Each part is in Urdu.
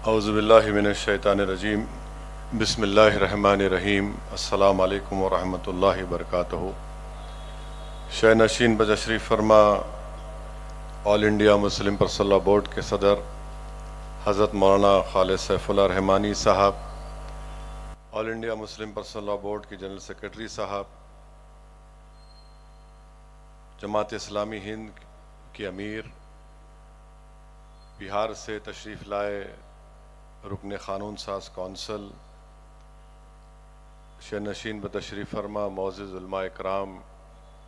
اعوذ باللہ من الشیطان الرجیم بسم اللہ الرحمن الرحیم السلام علیکم ورحمۃ اللہ وبرکاتہ۔ شہ نشین بتشریف فرما all India Muslim personal law board کے صدر حضرت مولانا خالد سیف اللہ رحمانی صاحب، all India Muslim personal law board کے جنرل سیکرٹری صاحب، جماعت اسلامی ہند کے امیر، بہار سے تشریف لائے رکن قانون ساز کونسل، شہ نشین بتشریف فرما معزز علماء اکرام،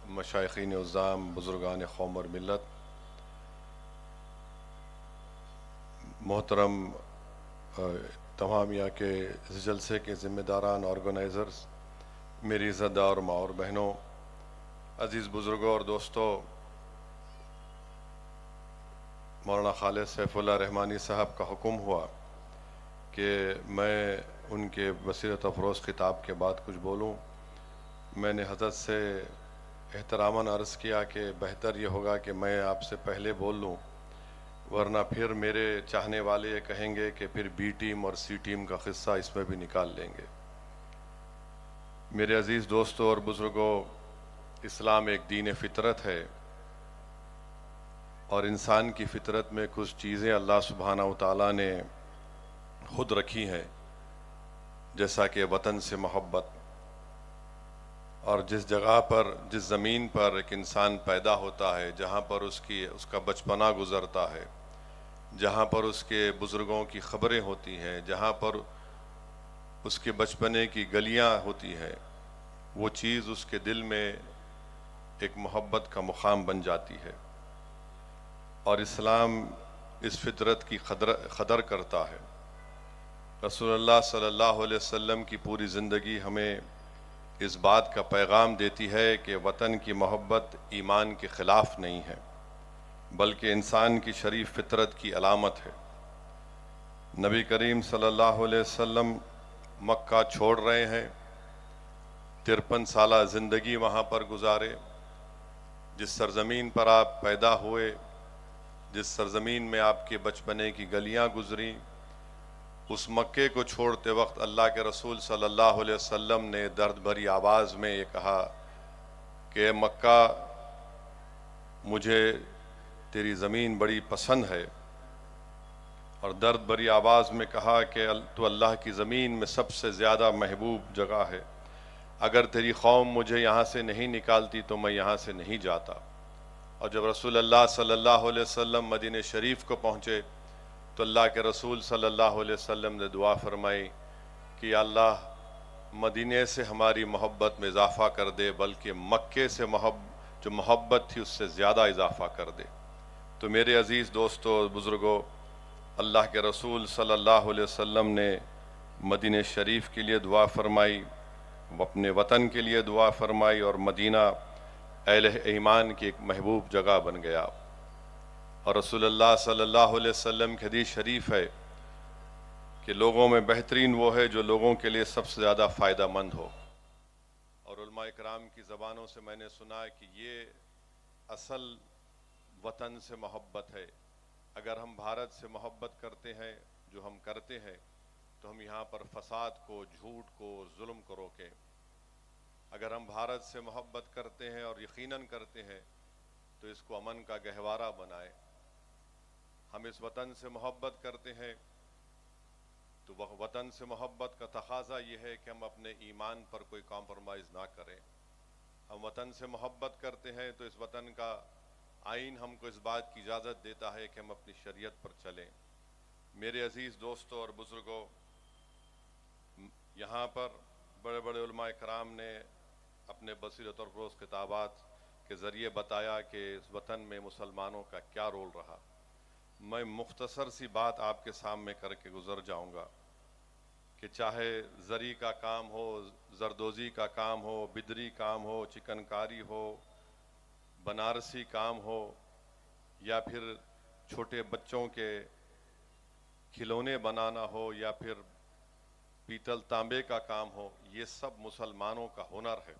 مشائخین عظام، بزرگان قوم اور ملت، محترم تمام یہاں کے اس جلسے کے ذمہ داران، آرگنائزرز، میری عزت دار ماں اور بہنوں، عزیز بزرگوں اور دوستوں، مولانا خالد سیف اللہ رحمانی صاحب کا حکم ہوا کہ میں ان کے بصیرت افروز خطاب کے بعد کچھ بولوں۔ میں نے حضرت سے احتراماً عرض کیا کہ بہتر یہ ہوگا کہ میں آپ سے پہلے بول لوں، ورنہ پھر میرے چاہنے والے یہ کہیں گے کہ پھر بی ٹیم اور سی ٹیم کا قصہ اس میں بھی نکال لیں گے۔ میرے عزیز دوستوں اور بزرگوں، اسلام ایک دین فطرت ہے، اور انسان کی فطرت میں کچھ چیزیں اللہ سبحانہ و تعالیٰ نے خود رکھی ہیں، جیسا کہ وطن سے محبت، اور جس جگہ پر، جس زمین پر ایک انسان پیدا ہوتا ہے، جہاں پر اس کا بچپنا گزرتا ہے، جہاں پر اس کے بزرگوں کی خبریں ہوتی ہیں، جہاں پر اس کے بچپنے کی گلیاں ہوتی ہیں، وہ چیز اس کے دل میں ایک محبت کا مقام بن جاتی ہے، اور اسلام اس فطرت کی قدر کرتا ہے۔ رسول اللہ صلی اللہ علیہ وسلم کی پوری زندگی ہمیں اس بات کا پیغام دیتی ہے کہ وطن کی محبت ایمان کے خلاف نہیں ہے، بلکہ انسان کی شریف فطرت کی علامت ہے۔ نبی کریم صلی اللہ علیہ وسلم مکہ چھوڑ رہے ہیں، 53 سالہ زندگی وہاں پر گزارے۔ جس سرزمین پر آپ پیدا ہوئے، جس سرزمین میں آپ کے بچپنے کی گلیاں گزری، اس مکے کو چھوڑتے وقت اللہ کے رسول صلی اللہ علیہ وسلم نے درد بھری آواز میں یہ کہا کہ اے مکہ، مجھے تیری زمین بڑی پسند ہے، اور درد بھری آواز میں کہا کہ تو اللہ کی زمین میں سب سے زیادہ محبوب جگہ ہے، اگر تیری قوم مجھے یہاں سے نہیں نکالتی تو میں یہاں سے نہیں جاتا۔ اور جب رسول اللہ صلی اللہ علیہ وسلم مدینہ شریف کو پہنچے تو اللہ کے رسول صلی اللہ علیہ وسلم نے دعا فرمائی کہ یا اللہ، مدینے سے ہماری محبت میں اضافہ کر دے، بلکہ مکے سے جو محبت تھی اس سے زیادہ اضافہ کر دے۔ تو میرے عزیز دوستوں اور بزرگوں، اللہ کے رسول صلی اللہ علیہ وسلم نے مدینہ شریف کے لیے دعا فرمائی، اپنے وطن کے لیے دعا فرمائی، اور مدینہ اہل ایمان کی ایک محبوب جگہ بن گیا۔ اور رسول اللہ صلی اللہ علیہ وسلم کی حدیث شریف ہے کہ لوگوں میں بہترین وہ ہے جو لوگوں کے لیے سب سے زیادہ فائدہ مند ہو۔ اور علماء اکرام کی زبانوں سے میں نے سنا کہ یہ اصل وطن سے محبت ہے۔ اگر ہم بھارت سے محبت کرتے ہیں، جو ہم کرتے ہیں، تو ہم یہاں پر فساد کو، جھوٹ کو، ظلم کو روکیں۔ اگر ہم بھارت سے محبت کرتے ہیں اور یقیناً کرتے ہیں تو اس کو امن کا گہوارہ بنائیں۔ ہم اس وطن سے محبت کرتے ہیں تو وہ وطن سے محبت کا تقاضا یہ ہے کہ ہم اپنے ایمان پر کوئی کمپرومائز نہ کریں۔ ہم وطن سے محبت کرتے ہیں تو اس وطن کا آئین ہم کو اس بات کی اجازت دیتا ہے کہ ہم اپنی شریعت پر چلیں۔ میرے عزیز دوستوں اور بزرگوں، یہاں پر بڑے بڑے علماء کرام نے اپنے بصیرت اور فروز خطابات کے ذریعے بتایا کہ اس وطن میں مسلمانوں کا کیا رول رہا۔ میں مختصر سی بات آپ کے سامنے کر کے گزر جاؤں گا کہ چاہے زری کا کام ہو، زردوزی کا کام ہو، بدری کام ہو، چکن کاری ہو، بنارسی کام ہو، یا پھر چھوٹے بچوں کے کھلونے بنانا ہو، یا پھر پیتل تانبے کا کام ہو، یہ سب مسلمانوں کا ہنر ہے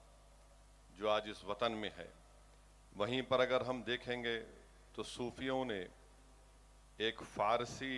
جو آج اس وطن میں ہے۔ وہیں پر اگر ہم دیکھیں گے تو صوفیوں نے ایک فارسی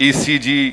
ECG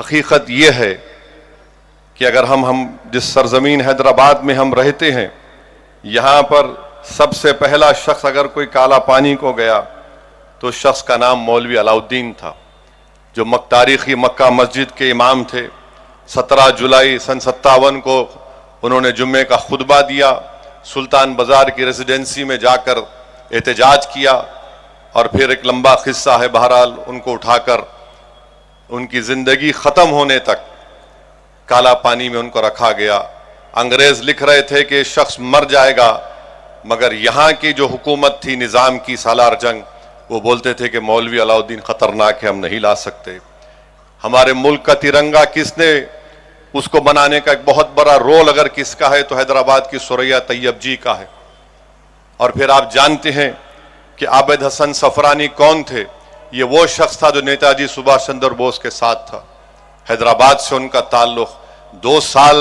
حقیقت یہ ہے کہ اگر ہم جس سرزمین حیدرآباد میں ہم رہتے ہیں، یہاں پر سب سے پہلا شخص اگر کوئی کالا پانی کو گیا تو شخص کا نام مولوی علاء الدین تھا، جو تاریخی مکہ مسجد کے امام تھے۔ 17 جولائی سن 57 کو انہوں نے جمعے کا خطبہ دیا، سلطان بازار کی ریزیڈنسی میں جا کر احتجاج کیا، اور پھر ایک لمبا قصہ ہے، بہرحال ان کو اٹھا کر ان کی زندگی ختم ہونے تک کالا پانی میں ان کو رکھا گیا۔ انگریز لکھ رہے تھے کہ شخص مر جائے گا، مگر یہاں کی جو حکومت تھی نظام کی سالار جنگ، وہ بولتے تھے کہ مولوی علاء الدین خطرناک ہے، ہم نہیں لا سکتے۔ ہمارے ملک کا ترنگا کس نے اس کو بنانے کا ایک بہت بڑا رول اگر کس کا ہے تو حیدرآباد کی ثریا طیب جی کا ہے۔ اور پھر آپ جانتے ہیں کہ عابد حسن صفرانی کون تھے؟ یہ وہ شخص تھا جو نیتا جی سبھاش چندر بوس کے ساتھ تھا۔ حیدرآباد سے ان کا تعلق، 2 سال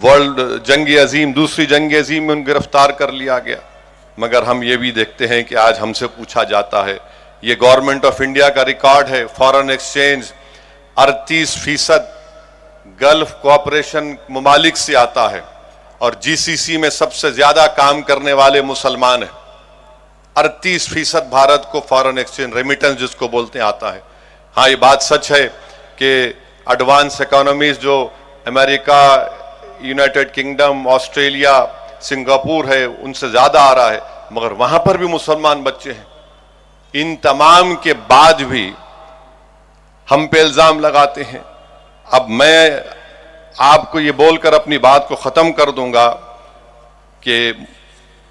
ورلڈ جنگ عظیم، دوسری جنگ عظیم میں ان گرفتار کر لیا گیا۔ مگر ہم یہ بھی دیکھتے ہیں کہ آج ہم سے پوچھا جاتا ہے، یہ گورنمنٹ آف انڈیا کا ریکارڈ ہے، فارن ایکسچینج 38% گلف کوآپریشن ممالک سے آتا ہے، اور جی سی سی میں سب سے زیادہ کام کرنے والے مسلمان ہیں۔ 38% بھارت کو فارن ایکسچینج ریمیٹنس جس کو بولتے ہیں آتا ہے۔ ہاں یہ بات سچ ہے کہ ایڈوانس اکانومیز جو امریکہ، یونائٹڈ کنگڈم، آسٹریلیا، سنگاپور ہے، ان سے زیادہ آ رہا ہے، مگر وہاں پر بھی مسلمان بچے ہیں۔ ان تمام کے بعد بھی ہم پہ الزام لگاتے ہیں۔ اب میں آپ کو یہ بول کر اپنی بات کو ختم کر دوں گا کہ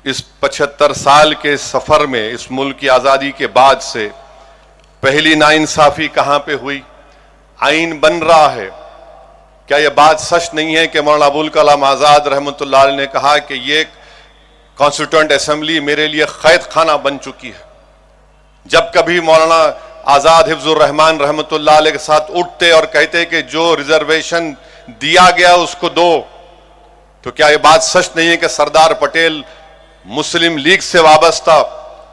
اس 75 سال کے سفر میں، اس ملک کی آزادی کے بعد سے پہلی ناانصافی کہاں پہ ہوئی؟ آئین بن رہا ہے، کیا یہ بات سچ نہیں ہے کہ مولانا ابوالکلام آزاد رحمۃ اللہ علیہ نے کہا کہ یہ کانسٹیٹیوئنٹ اسمبلی میرے لیے قید خانہ بن چکی ہے؟ جب کبھی مولانا آزاد حفظ الرحمان رحمۃ اللہ علیہ کے ساتھ اٹھتے اور کہتے کہ جو ریزرویشن دیا گیا اس کو دو، تو کیا یہ بات سچ نہیں ہے کہ سردار پٹیل مسلم لیگ سے وابستہ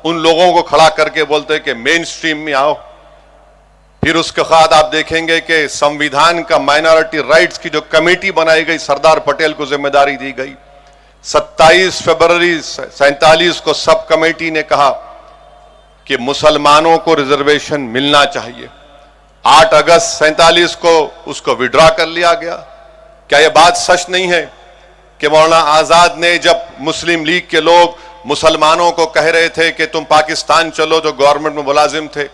ان لوگوں کو کھڑا کر کے بولتے کہ مین سٹریم میں آؤ؟ پھر اس کے بعد آپ دیکھیں گے کہ سمویدھان کا مائنورٹی رائٹس کی جو کمیٹی بنائی گئی، سردار پٹیل کو ذمہ داری دی گئی۔ 27 فروری 47 کو سب کمیٹی نے کہا کہ مسلمانوں کو ریزرویشن ملنا چاہیے۔ 8 اگست 47 کو اس کو وڈرا کر لیا گیا۔ کیا یہ بات سچ نہیں ہے کہ مولانا آزاد نے جب مسلم لیگ کے لوگ مسلمانوں کو کہہ رہے تھے کہ تم پاکستان چلو، جو گورنمنٹ میں ملازم تھے،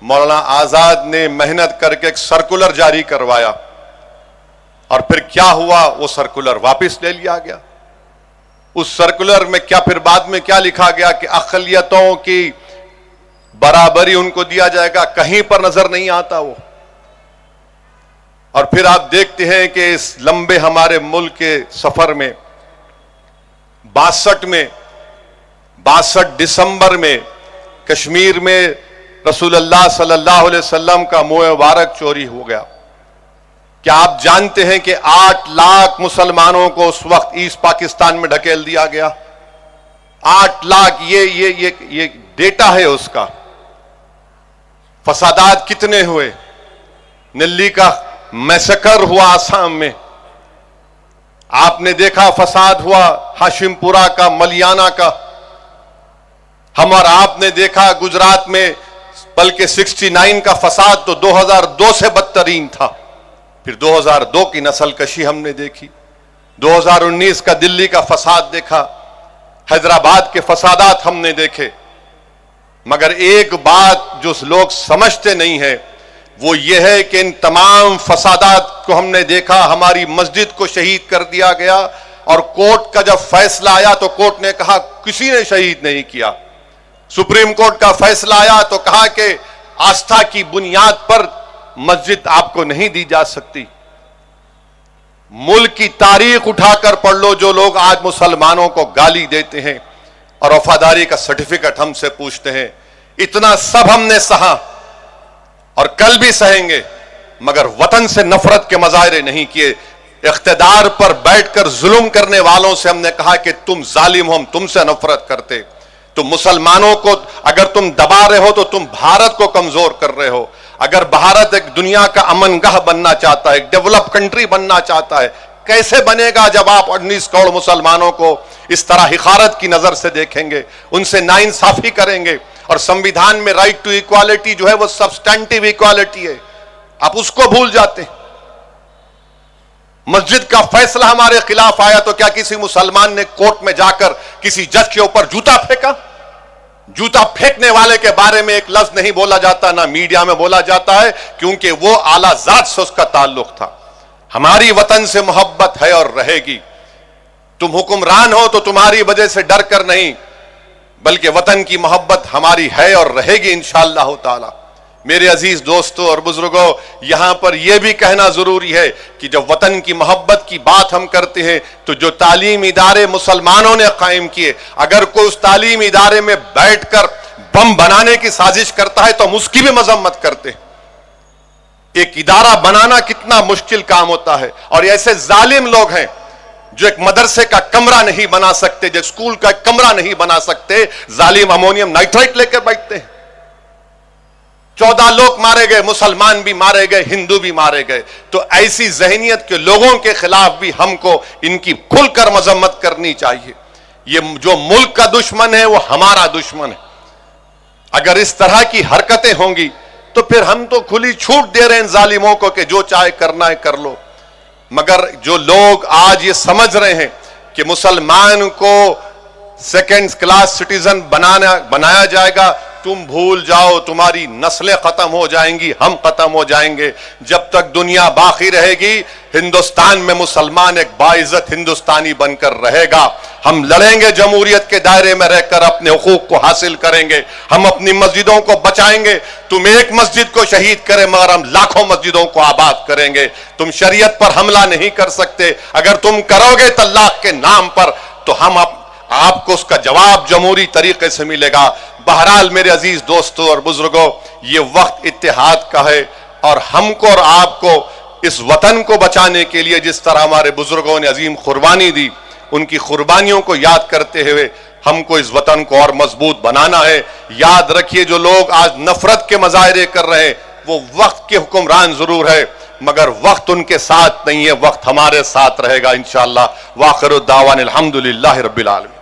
مولانا آزاد نے محنت کر کے ایک سرکولر جاری کروایا، اور پھر کیا ہوا؟ وہ سرکولر واپس لے لیا گیا۔ اس سرکولر میں کیا پھر بعد میں کیا لکھا گیا کہ اقلیتوں کی برابری ان کو دیا جائے گا، کہیں پر نظر نہیں آتا وہ۔ اور پھر آپ دیکھتے ہیں کہ اس لمبے ہمارے ملک کے سفر میں 62 دسمبر میں کشمیر میں رسول اللہ صلی اللہ علیہ وسلم کا منہ مبارک چوری ہو گیا۔ کیا آپ جانتے ہیں کہ 8 لاکھ مسلمانوں کو اس وقت ایسٹ پاکستان میں ڈھکیل دیا گیا؟ 8 لاکھ، یہ ڈیٹا ہے اس کا۔ فسادات کتنے ہوئے؟ نلی کا میسکر ہوا آسام میں، آپ نے دیکھا فساد ہوا ہاشم پورہ کا، ملیانہ کا، ہم اور آپ نے دیکھا گجرات میں، بلکہ 69 کا فساد تو 2002 سے بدترین تھا۔ پھر 2002 کی نسل کشی ہم نے دیکھی، 2019 کا دلی کا فساد دیکھا، حیدرآباد کے فسادات ہم نے دیکھے۔ مگر ایک بات جو لوگ سمجھتے نہیں ہے وہ یہ ہے کہ ان تمام فسادات کو ہم نے دیکھا، ہماری مسجد کو شہید کر دیا گیا، اور کورٹ کا جب فیصلہ آیا تو کورٹ نے کہا کسی نے شہید نہیں کیا۔ سپریم کورٹ کا فیصلہ آیا تو کہا کہ آستھا کی بنیاد پر مسجد آپ کو نہیں دی جا سکتی۔ ملک کی تاریخ اٹھا کر پڑھ لو، جو لوگ آج مسلمانوں کو گالی دیتے ہیں اور وفاداری کا سرٹیفکیٹ ہم سے پوچھتے ہیں، اتنا سب ہم نے سہا اور کل بھی سہیں گے، مگر وطن سے نفرت کے مظاہرے نہیں کیے۔ اقتدار پر بیٹھ کر ظلم کرنے والوں سے ہم نے کہا کہ تم ظالم ہو، ہم تم سے نفرت کرتے۔ تم مسلمانوں کو اگر تم دبا رہے ہو تو تم بھارت کو کمزور کر رہے ہو۔ اگر بھارت ایک دنیا کا امن گاہ بننا چاہتا ہے, ایک ڈیولپ کنٹری بننا چاہتا ہے, کیسے بنے گا جب آپ 19 کروڑ مسلمانوں کو اس طرح حقارت کی نظر سے دیکھیں گے, ان سے ناانصافی کریں گے. اور سمویدھان میں رائٹ ٹو ایکوالٹی جو ہے وہ سبسٹینٹیو ایکوالٹی ہے, آپ اس کو بھول جاتے ہیں. مسجد کا فیصلہ ہمارے خلاف آیا تو کیا کسی مسلمان نے کورٹ میں جا کر کسی جج کے اوپر جوتا پھینکا؟ جوتا پھینکنے والے کے بارے میں ایک لفظ نہیں بولا جاتا, نہ میڈیا میں بولا جاتا ہے, کیونکہ وہ اعلیٰ ذات سے اس کا تعلق تھا. ہماری وطن سے محبت ہے اور رہے گی. تم حکمران ہو تو تمہاری وجہ سے ڈر کر نہیں, بلکہ وطن کی محبت ہماری ہے اور رہے گی انشاءاللہ تعالی. میرے عزیز دوستوں اور بزرگوں, یہاں پر یہ بھی کہنا ضروری ہے کہ جب وطن کی محبت کی بات ہم کرتے ہیں تو جو تعلیم ادارے مسلمانوں نے قائم کیے, اگر کوئی اس تعلیم ادارے میں بیٹھ کر بم بنانے کی سازش کرتا ہے تو ہم اس کی بھی مذمت کرتے ہیں. ایک ادارہ بنانا کتنا مشکل کام ہوتا ہے, اور ایسے ظالم لوگ ہیں جو ایک مدرسے کا کمرہ نہیں بنا سکتے, جو اسکول کا کمرہ نہیں بنا سکتے, ظالم امونیم نائٹرائٹ لے کر بیٹھتے ہیں. 14 لوگ مارے گئے, مسلمان بھی مارے گئے, ہندو بھی مارے گئے. تو ایسی ذہنیت کے لوگوں کے خلاف بھی ہم کو ان کی کھل کر مذمت کرنی چاہیے. یہ جو ملک کا دشمن ہے وہ ہمارا دشمن ہے. اگر اس طرح کی حرکتیں ہوں گی تو پھر ہم تو کھلی چھوٹ دے رہے ہیں ان ظالموں کو کہ جو چاہے کرنا ہے کر لو. مگر جو لوگ آج یہ سمجھ رہے ہیں کہ مسلمان کو سیکنڈ کلاس سٹیزن بنایا جائے گا, تم بھول جاؤ, تمہاری نسلیں ختم ہو جائیں گی, ہم ختم ہو جائیں گے. جب تک دنیا باقی رہے گی ہندوستان میں مسلمان ایک باعزت ہندوستانی بن کر رہے گا. ہم لڑیں گے, جمہوریت کے دائرے میں رہ کر اپنے حقوق کو حاصل کریں گے, ہم اپنی مسجدوں کو بچائیں گے. تم ایک مسجد کو شہید کرے مگر ہم لاکھوں مسجدوں کو آباد کریں گے. تم شریعت پر حملہ نہیں کر سکتے, اگر تم کرو گے طلاق کے نام پر تو ہم آپ کو اس کا جواب جمہوری طریقے سے ملے گا. بہرحال میرے عزیز دوستوں اور بزرگوں, یہ وقت اتحاد کا ہے, اور ہم کو اور آپ کو اس وطن کو بچانے کے لیے جس طرح ہمارے بزرگوں نے عظیم قربانی دی, ان کی قربانیوں کو یاد کرتے ہوئے ہم کو اس وطن کو اور مضبوط بنانا ہے. یاد رکھیے, جو لوگ آج نفرت کے مظاہرے کر رہے ہیں وہ وقت کے حکمران ضرور ہے, مگر وقت ان کے ساتھ نہیں ہے, وقت ہمارے ساتھ رہے گا انشاءاللہ. وآخر الدعوان الحمدللہ رب العالمین.